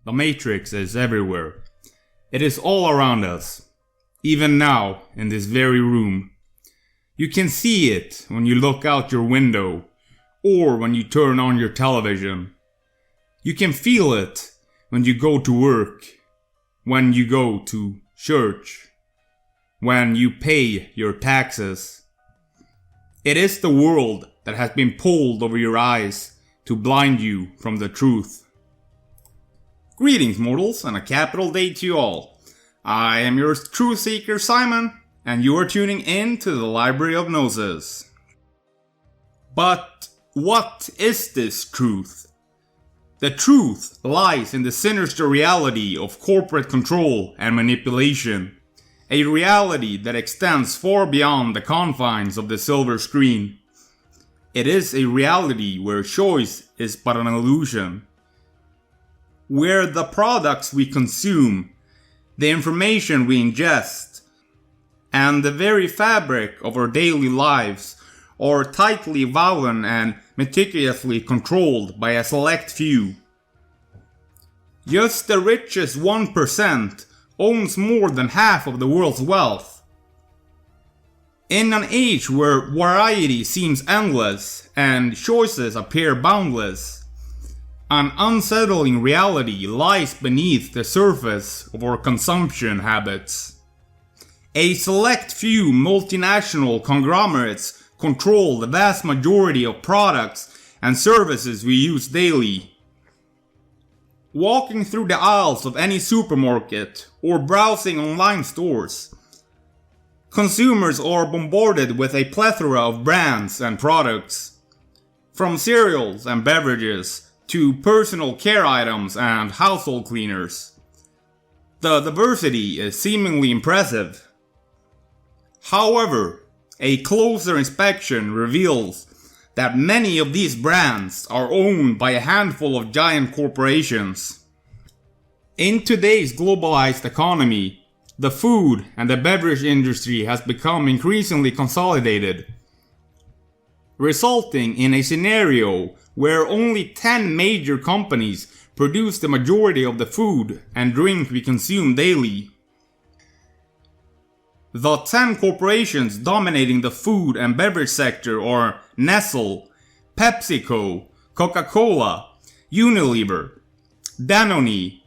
The Matrix is everywhere. It is all around us, even now in this very room. You can see it when you look out your window or when you turn on your television. You can feel it when you go to work, when you go to church, when you pay your taxes. It is the world that has been pulled over your eyes to blind you from the truth. Greetings, mortals, and a capital day to you all. I am your truth seeker, Simon, and you are tuning in to the Library of Gnosis. But what is this truth? The truth lies in the sinister reality of corporate control and manipulation, a reality that extends far beyond the confines of the silver screen. It is a reality where choice is but an illusion, where the products we consume, the information we ingest, and the very fabric of our daily lives are tightly woven and meticulously controlled by a select few. Just the richest 1% owns more than half of the world's wealth. In an age where variety seems endless and choices appear boundless, an unsettling reality lies beneath the surface of our consumption habits. A select few multinational conglomerates control the vast majority of products and services we use daily. Walking through the aisles of any supermarket or browsing online stores, consumers are bombarded with a plethora of brands and products, from cereals and beverages to personal care items and household cleaners. The diversity is seemingly impressive. However, a closer inspection reveals that many of these brands are owned by a handful of giant corporations. In today's globalized economy, the food and the beverage industry has become increasingly consolidated, resulting in a scenario where only 10 major companies produce the majority of the food and drink we consume daily. The 10 corporations dominating the food and beverage sector are Nestle, PepsiCo, Coca-Cola, Unilever, Danone,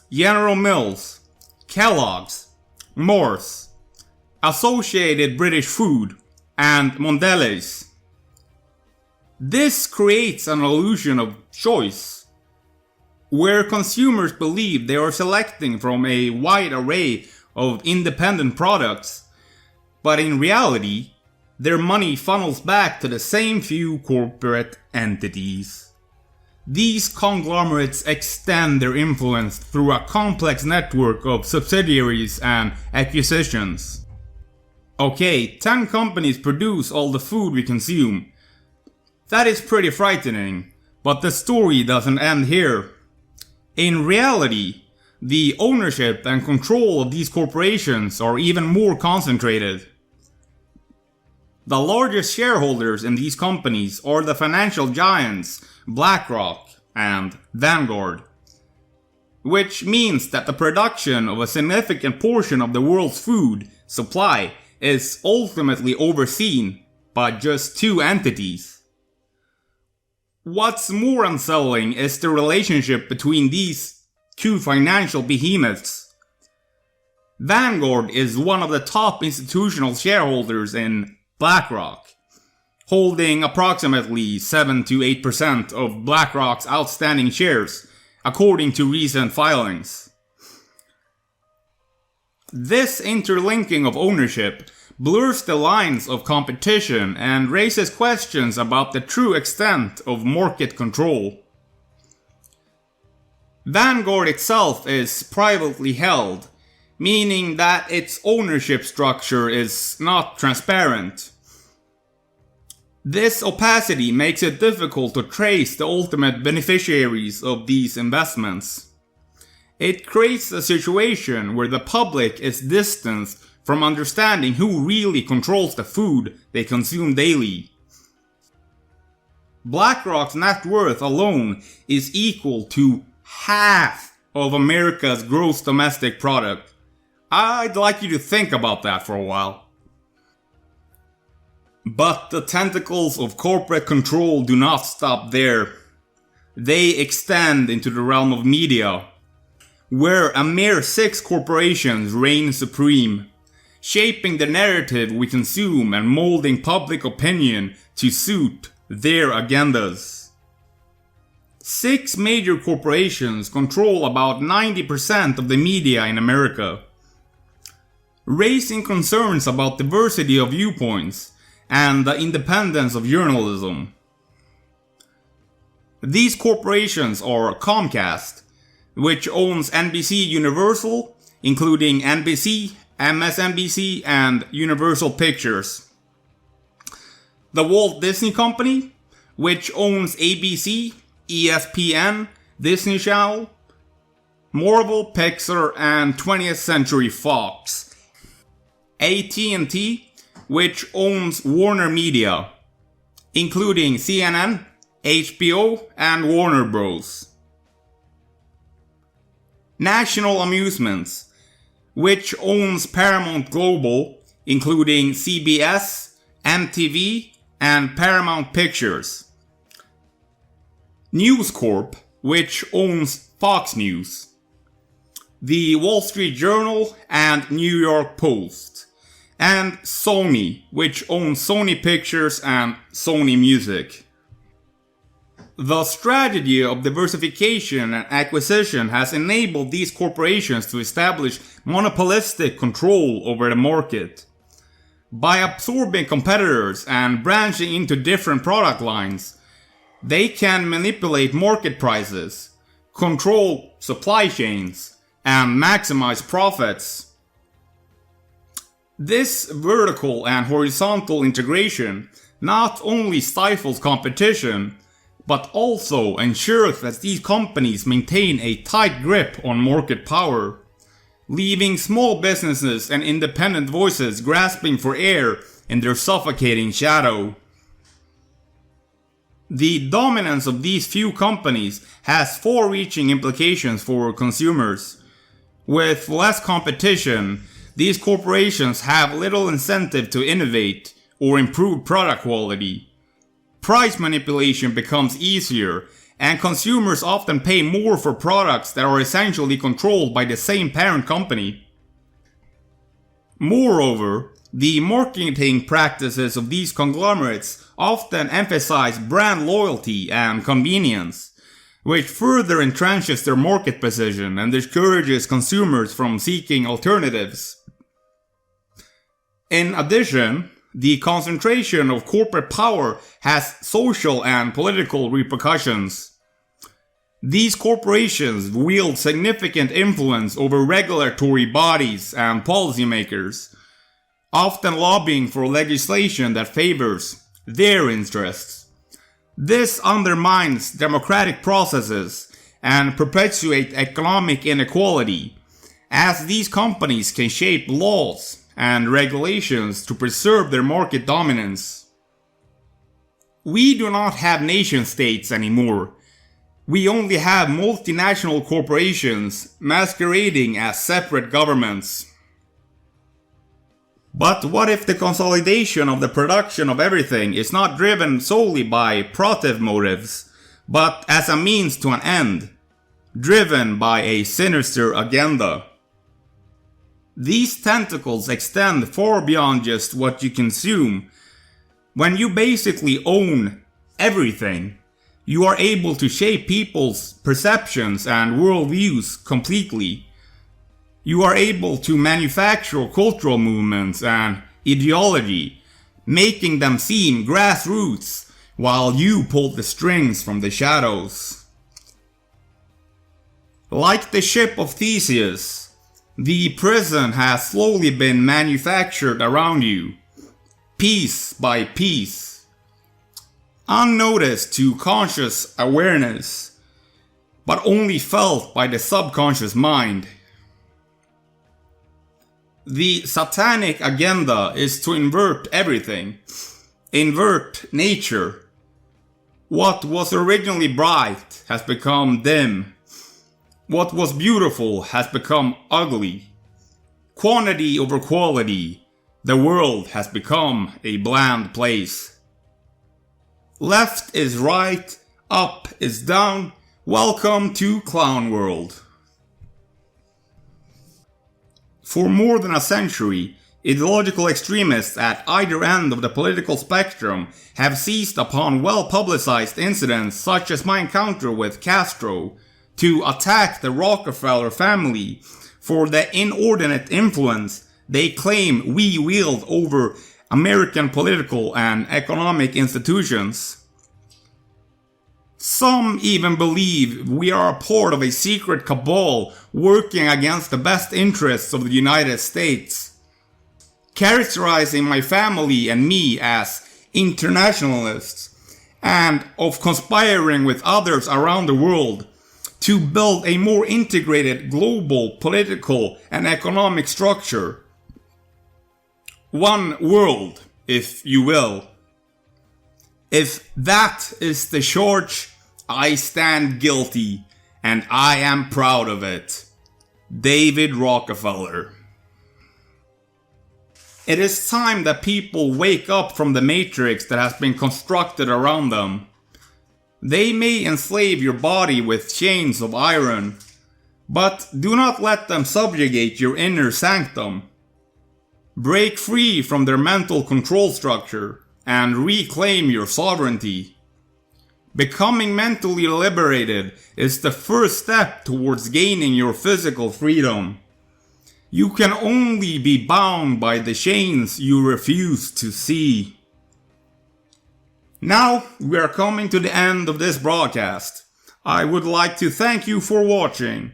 General Mills, Kellogg's, Mars, Associated British Food, and Mondelez. This creates an illusion of choice, where consumers believe they are selecting from a wide array of independent products, but in reality, their money funnels back to the same few corporate entities. These conglomerates extend their influence through a complex network of subsidiaries and acquisitions. Okay, 10 companies produce all the food we consume. That is pretty frightening, but the story doesn't end here. In reality, the ownership and control of these corporations are even more concentrated. The largest shareholders in these companies are the financial giants BlackRock and Vanguard, which means that the production of a significant portion of the world's food supply is ultimately overseen by just two entities. What's more unsettling is the relationship between these two financial behemoths. Vanguard is one of the top institutional shareholders in BlackRock, holding approximately 7 to 8% of BlackRock's outstanding shares, according to recent filings. This interlinking of ownership blurs the lines of competition and raises questions about the true extent of market control. Vanguard itself is privately held, meaning that its ownership structure is not transparent. This opacity makes it difficult to trace the ultimate beneficiaries of these investments. It creates a situation where the public is distanced from understanding who really controls the food they consume daily. BlackRock's net worth alone is equal to half of America's gross domestic product. I'd like you to think about that for a while. But the tentacles of corporate control do not stop there. They extend into the realm of media, where a mere 6 corporations reign supreme, shaping the narrative we consume and molding public opinion to suit their agendas. 6 major corporations control about 90% of the media in America, raising concerns about diversity of viewpoints and the independence of journalism. These corporations are Comcast, which owns NBC Universal, including NBC, MSNBC, and Universal Pictures. The Walt Disney Company, which owns ABC, ESPN, Disney Channel, Marvel, Pixar, and 20th Century Fox. AT&T, which owns Warner Media, including CNN, HBO, and Warner Bros. National Amusements, which owns Paramount Global, including CBS, MTV, and Paramount Pictures. News Corp, which owns Fox News. The Wall Street Journal and New York Post. And Sony, which owns Sony Pictures and Sony Music. The strategy of diversification and acquisition has enabled these corporations to establish monopolistic control over the market. By absorbing competitors and branching into different product lines, they can manipulate market prices, control supply chains, and maximize profits. This vertical and horizontal integration not only stifles competition, but also ensures that these companies maintain a tight grip on market power, leaving small businesses and independent voices grasping for air in their suffocating shadow. The dominance of these few companies has far-reaching implications for consumers. With less competition, these corporations have little incentive to innovate or improve product quality. Price manipulation becomes easier, and consumers often pay more for products that are essentially controlled by the same parent company. Moreover, the marketing practices of these conglomerates often emphasize brand loyalty and convenience, which further entrenches their market position and discourages consumers from seeking alternatives. In addition, the concentration of corporate power has social and political repercussions. These corporations wield significant influence over regulatory bodies and policymakers, often lobbying for legislation that favors their interests. This undermines democratic processes and perpetuates economic inequality, as these companies can shape laws and regulations to preserve their market dominance. We do not have nation states anymore. We only have multinational corporations masquerading as separate governments. But what if the consolidation of the production of everything is not driven solely by profit motives, but as a means to an end, driven by a sinister agenda? These tentacles extend far beyond just what you consume. When you basically own everything, you are able to shape people's perceptions and worldviews completely. You are able to manufacture cultural movements and ideology, making them seem grassroots while you pull the strings from the shadows. Like the ship of Theseus, the prison has slowly been manufactured around you, piece by piece, unnoticed to conscious awareness, but only felt by the subconscious mind. The satanic agenda is to invert everything, invert nature. What was originally bright has become dim. What was beautiful has become ugly. Quantity over quality. The world has become a bland place. Left is right, up is down. Welcome to Clown World. For more than a century, ideological extremists at either end of the political spectrum have seized upon well-publicized incidents such as my encounter with Castro to attack the Rockefeller family for the inordinate influence they claim we wield over American political and economic institutions. Some even believe we are a part of a secret cabal working against the best interests of the United States, characterizing my family and me as internationalists, and of conspiring with others around the world to build a more integrated global political and economic structure. One world, if you will. If that is the charge, I stand guilty, and I am proud of it. David Rockefeller. It is time that people wake up from the matrix that has been constructed around them. They may enslave your body with chains of iron, but do not let them subjugate your inner sanctum. Break free from their mental control structure and reclaim your sovereignty. Becoming mentally liberated is the first step towards gaining your physical freedom. You can only be bound by the chains you refuse to see. Now we are coming to the end of this broadcast. I would like to thank you for watching.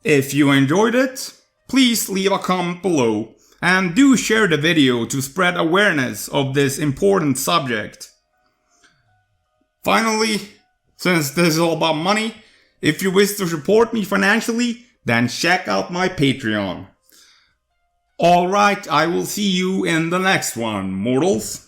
If you enjoyed it, please leave a comment below and do share the video to spread awareness of this important subject. Finally, since this is all about money, if you wish to support me financially, then check out my Patreon. Alright, I will see you in the next one, mortals.